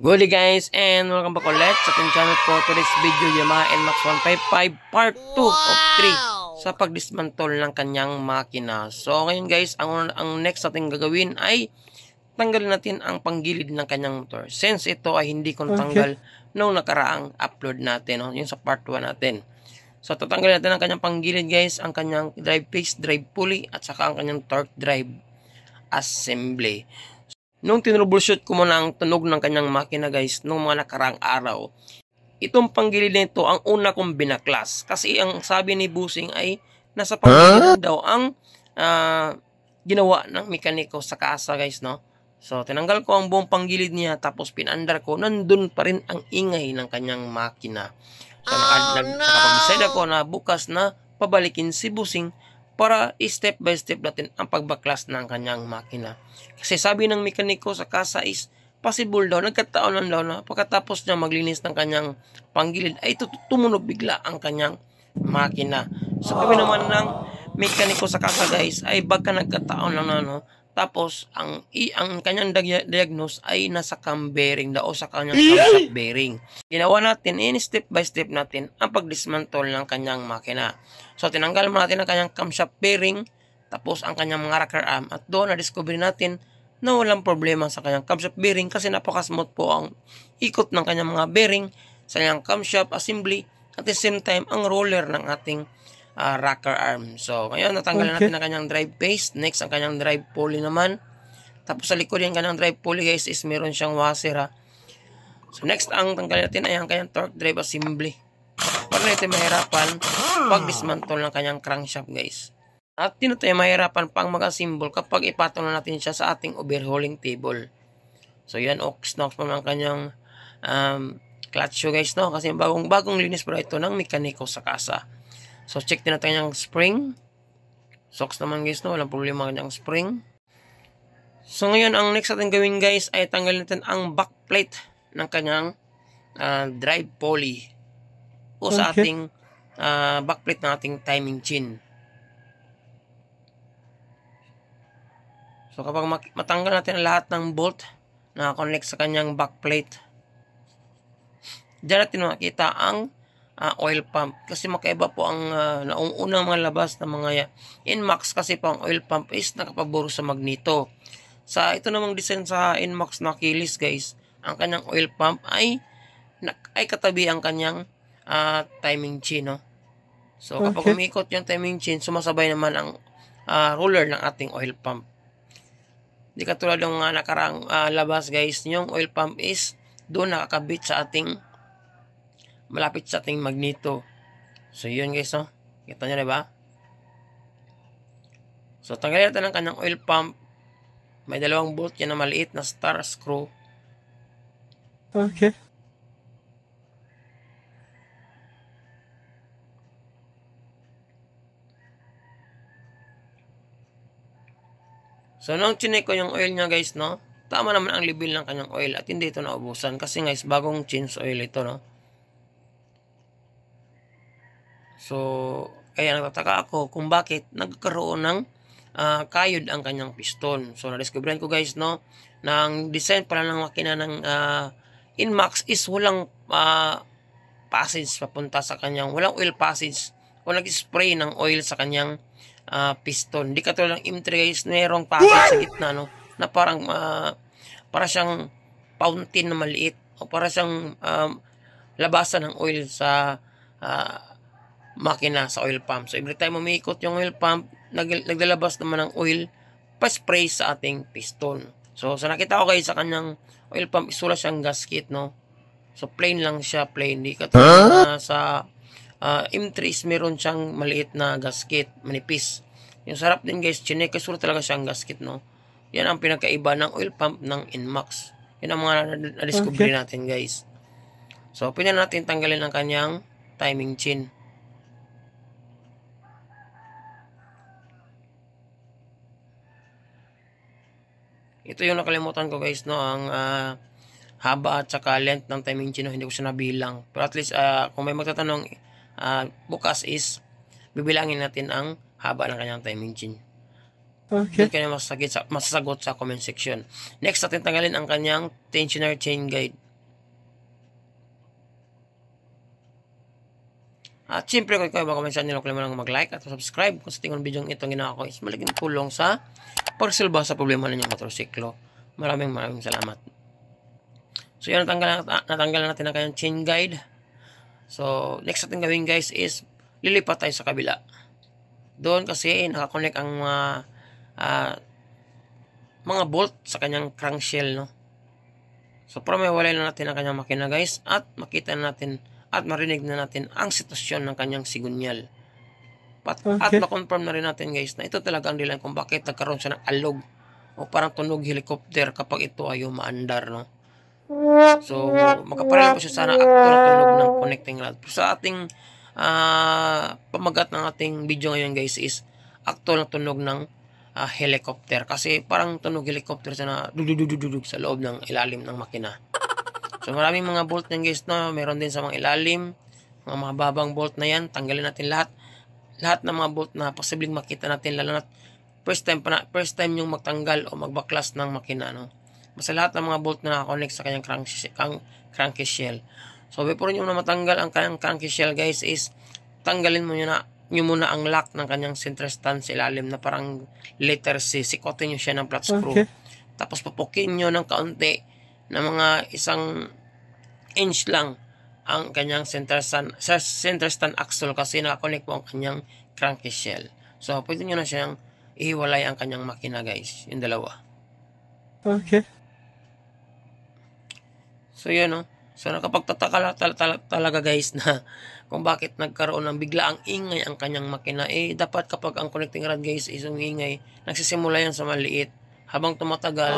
Good day guys, and welcome back ulit sa ating channel po. Today's video, Yamaha NMAX 155 part 2 of 3 sa pagdismantle ng kanyang makina. So ngayon guys, ang next natin gagawin ay tanggalin natin ang panggilid ng kanyang motor. Since ito ay hindi ko natanggal nung nakaraang upload natin, no? Yung sa part 1 natin. So tatanggalin natin ang kanyang panggilid guys, ang kanyang drive face, drive pulley, at saka ang kanyang torque drive assembly. Nung tinroubleshoot ko muna ang tunog ng kanyang makina guys, nung mga nakaraang araw, itong panggilid nito ang una kong binaklas. Kasi ang sabi ni Busing ay nasa panggilid daw ang ginawa ng mekaniko sa kasa guys, no? So tinanggal ko ang buong panggilid niya, tapos pinandar ko, nandun pa rin ang ingay ng kanyang makina. So nakapag-decide ako na bukas na pabalikin si Busing para step by step natin ang pagbaklas ng kanyang makina. Kasi sabi ng mekaniko sa kasa is possible daw, nagkataon lang daw na pagkatapos niya maglinis ng kanyang panggilid ay tumunog bigla ang kanyang makina. So sabi naman ng mekaniko sa kasa guys ay baka nagkataon lang na, no? Tapos ang kanyang diagnose ay nasa cam bearing daw o sa kanyang camshaft bearing. Ginawa natin in step by step natin ang pagdismantle ng kanyang makina. So tinanggal mo natin ang kanyang camshaft bearing, tapos ang kanyang mga rocker arm, at doon na-discover natin na walang problema sa kanyang camshaft bearing kasi napaka-smooth po ang ikot ng kanyang mga bearing sa kanyang camshaft assembly, at the same time ang roller ng ating rocker arm. So ngayon natanggalan natin ang kanyang drive face. Next ang kanyang drive pulley naman. Tapos sa likod yung kanyang drive pulley guys is meron siyang washer ha. So next ang tanggalin natin ay ang kanyang torque drive assembly. Para natin mahirapan pag dismantle ng kanyang crankshaft guys. At dito tayo mahirapan pang mag-assemble kapag ipatong na natin siya sa ating overhauling table. So yan, ox-nox pa ang kanyang clutch shoe guys, no? Kasi bagong linis pa ito ng mekaniko sa kasa. So check din natin yung spring. Socks naman guys, no? Walang problema kanyang spring. So ngayon ang next natin gawin guys ay tanggalin natin ang backplate ng kanyang drive pulley o sa ating backplate ng ating timing chain. So kapag matanggal natin lahat ng bolt na connect sa kanyang backplate, diyan natin makita ang oil pump. Kasi makaiba po ang unang mga labas ng mga NMAX, kasi po ang oil pump is nakapaburo sa magneto. Sa ito namang design sa NMAX na kilis guys, ang kanyang oil pump ay katabi ang kanyang timing chain, no? So kapag umikot yung timing chain, sumasabay naman ang roller ng ating oil pump. Di katulad ng nakarang labas guys, yung oil pump is doon nakakabit sa ating malapit sa ating magneto. So yun guys, no? Kita nyo diba? So tanggalin natin ang kanyang oil pump. May dalawang bolt yan na maliit na star screw. So nung chinek ko yung oil niya guys, no? Tama naman ang level ng kanyang oil at hindi ito naubusan kasi guys bagong change oil ito, no? So kaya nagtataka ako kung bakit nagkaroon ng kayod ang kanyang piston. So na-discoveran ko guys, no, na ang design pala ng makina ng NMAX is walang passage papunta sa kanyang, walang oil passage o nag-spray ng oil sa kanyang piston. Di katulad ng M3 guys, mayroong passage sa gitna, no, na parang para siyang fountain na maliit o para siyang labasan ng oil sa makina, sa oil pump. So every time umiikot yung oil pump, naglalabas naman ng oil pa-spray sa ating piston. So sa nakita ko guys sa kanyang oil pump, isula siyang gasket, no? So plain lang siya, plain. Di katulad sa M3 is meron siyang maliit na gasket, manipis. Yung sarap din guys, chinek, isula talaga siyang gasket, no? Yan ang pinakaiba ng oil pump ng NMAX. Yan ang mga na-discover natin guys. So pwede natin tanggalin ang kanyang timing chain. Ito yung nakalimutan ko guys, no, ang haba at saka length ng timing chain, no, hindi ko siya nabilang. Pero at least kung may magtatanong bukas is bibilangin natin ang haba ng kanyang timing chain. Doon kayo masasagot sa comment section. Next natin tanggalin ang kanyang tensioner chain guide. At siyempre kung kayo bago man sa channel, kung lang mag-like at subscribe kung sa tingin video itong ginawa ko is malaking tulong sa pagsilba sa problema ninyong motorsiklo. Maraming salamat. So yun, natanggal natin ang kanyang chain guide. So next natin gawin guys is lilipat tayo sa kabila. Doon kasi nakakonect ang mga bolt sa kanyang crankshell, no? So para may walay na natin ang kanyang makina guys at makita natin at marinig na natin ang sitwasyon ng kanyang sigunyal. At ma-confirm na rin natin guys na ito talaga ang dahilan kung bakit nagkaroon siya ng alog o parang tunog helicopter kapag ito ay umaandar, no? So makapareho po siya sana akto na tunog ng connecting rod. Sa ating pamagat ng ating video ngayon guys is akto na tunog ng helicopter kasi parang tunog helicopter siya na dududududug sa loob ng ilalim ng makina. So maraming mga bolt yan guys, no? Meron din sa mga ilalim, mga babang bolt na yan. Tanggalin natin lahat ng mga bolt na posibleng makita natin, lalo na first time yung magtanggal o magbaklas ng makina, no? Basta lahat ng mga bolt na nakakonect sa kanyang cranky shell. So before nyo na matanggal ang kanyang cranky shell guys is tanggalin mo nyo muna ang lock ng kanyang center stand sa ilalim na parang letter C. Sikotin nyo siya ng flat screw. Tapos pupukin nyo ng kaunti na mga 1 inch lang ang kanyang center stand axle kasi nakakonect po ang kanyang cranky shell. So pwede nyo na siyang ihiwalay ang kanyang makina guys. Yung dalawa. Okay. So yun, no? So nakapagtataka talaga guys na kung bakit nagkaroon ng biglaang ingay ang kanyang makina. Dapat kapag ang connecting rod guys is ingay, nagsisimula yan sa maliit. Habang tumatagal,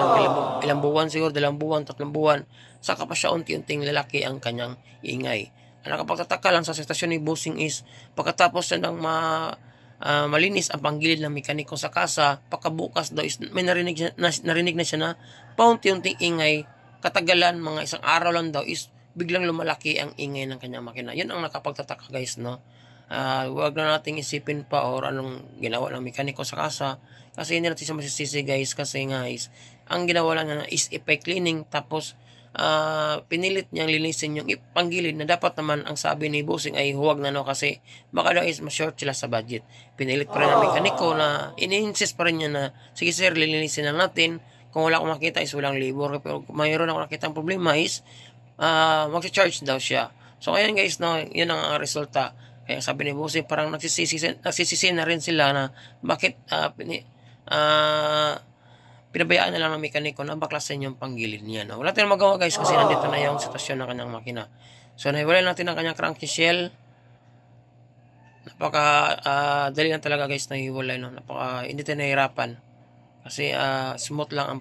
ilang buwan siguro, 2 buwan, 3 buwan, saka pa siya unti-unting lalaki ang kanyang ingay. Ang nakapagtataka lang sa sitwasyon ni Bossing is pagkatapos siya ng malinis ang panggilid ng mekaniko sa kasa, pagkabukas daw is may narinig na siya na paunti-unting ingay. Katagalan, mga 1 araw lang daw is biglang lumalaki ang ingay ng kanyang makina. Yun ang nakapagtataka guys, no? Huwag na nating isipin pa or anong ginawa ng mekaniko sa kasa kasi hindi natin siya masisisi guys kasi nga is ang ginawa lang na is effect cleaning tapos pinilit niyang linisin yung panggilid na dapat naman ang sabi ni Bossing ay huwag na, no? Kasi baka daw is ma-short sila sa budget. Pinilit pa rin ng mekaniko na ini-insist pa rin niya na sige sir, lilinisin na natin. Kung wala akong makita is walang labor, pero kung mayroon ako nakita ang problema is mag-charge daw siya. So ayan guys, no, yun ang resulta. Kaya sabi ni Bossing parang nagsisisi na rin sila na bakit pinabayaan na lang ng mekaniko na baklasin yung panggilid niya, no? Wala tayong magawa guys kasi nandito na yung sitwasyon ng kanyang makina. So nahiwalay natin ang kanyang cranky shell. Napaka dali lang talaga guys na hiwalay, no? Hindi tayo nahihirapan kasi smooth lang ang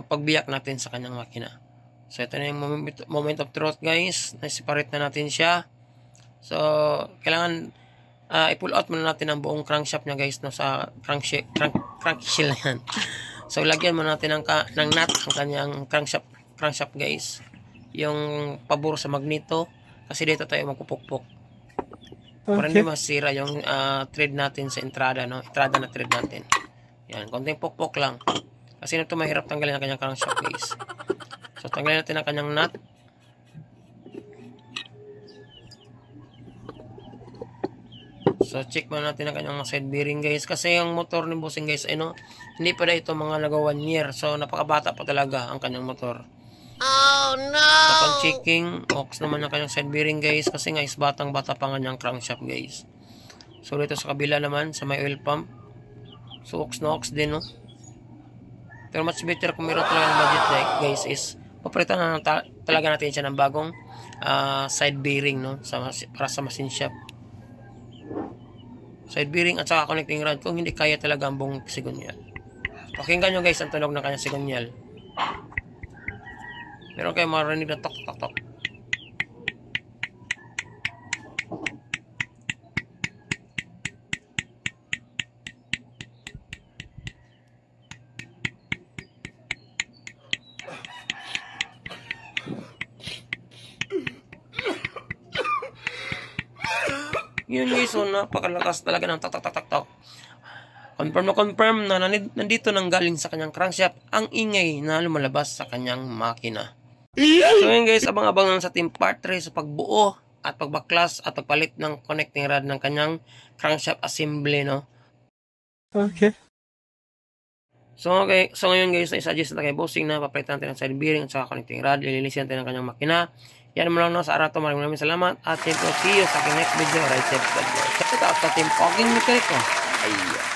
pagbiyak natin sa kanyang makina. So ito na yung moment of truth guys. Na-separate na natin siya. So kailangan i-pull out muna natin ang buong crankshaft niya guys, no, sa crankshield na yan. So lagyan muna natin ng nut ang kanyang crankshaft guys. Yung pabor sa magneto kasi dito tayo magpupukpok. Para hindi masira yung thread natin sa entrada, no? Entrada na thread natin. Yan, konting pukpok lang. Kasi ito mahirap tanggalin ang kanyang crankshaft guys. So tanggalin natin ang kanyang nut. So check muna natin ang kanyang side bearing guys. Kasi yung motor ni Bossing guys, hindi pa na ito mga naga 1 year. So napakabata pa talaga ang kanyang motor. Oh no! Kapag checking, ox naman ang kanyang side bearing guys. Kasi nga is batang-bata pa ang kanyang crankshaft guys. So dito sa kabila naman, sa may oil pump. So ox na ox din, no? Pero much better kung meron talaga ng budget guys is papalitan na talaga natin siya ng bagong side bearing, no? Para sa machine shop. Side bearing at saka connecting rod kung hindi kaya talaga ang buong sigunyal. Pakinggan nyo guys ang tunog ng kanyang sigunyal. Meron kayo marinig na tok tok tok. Yun guys, so napakalakas talaga ng tak-tak-tak-tak. Confirm na nandito nang galing sa kanyang crankshaft ang ingay na lumalabas sa kanyang makina. So yun guys, abang-abang lang sa team part 3 sa pagbuo at pagbaklas at pagpalit ng connecting rod ng kanyang crankshaft assembly, no? Okay. So ngayon guys, i-suggest natin kay bossing na papalitan natin ang side bearing at saka connecting rod. Lilinisin natin ang kanyang makina. Yan mo lang no, sa araw to. Maraming salamat. At siyempre, see you sa aking next video. Right side. Check it out sa Team Pogging Mechanic. Ayun.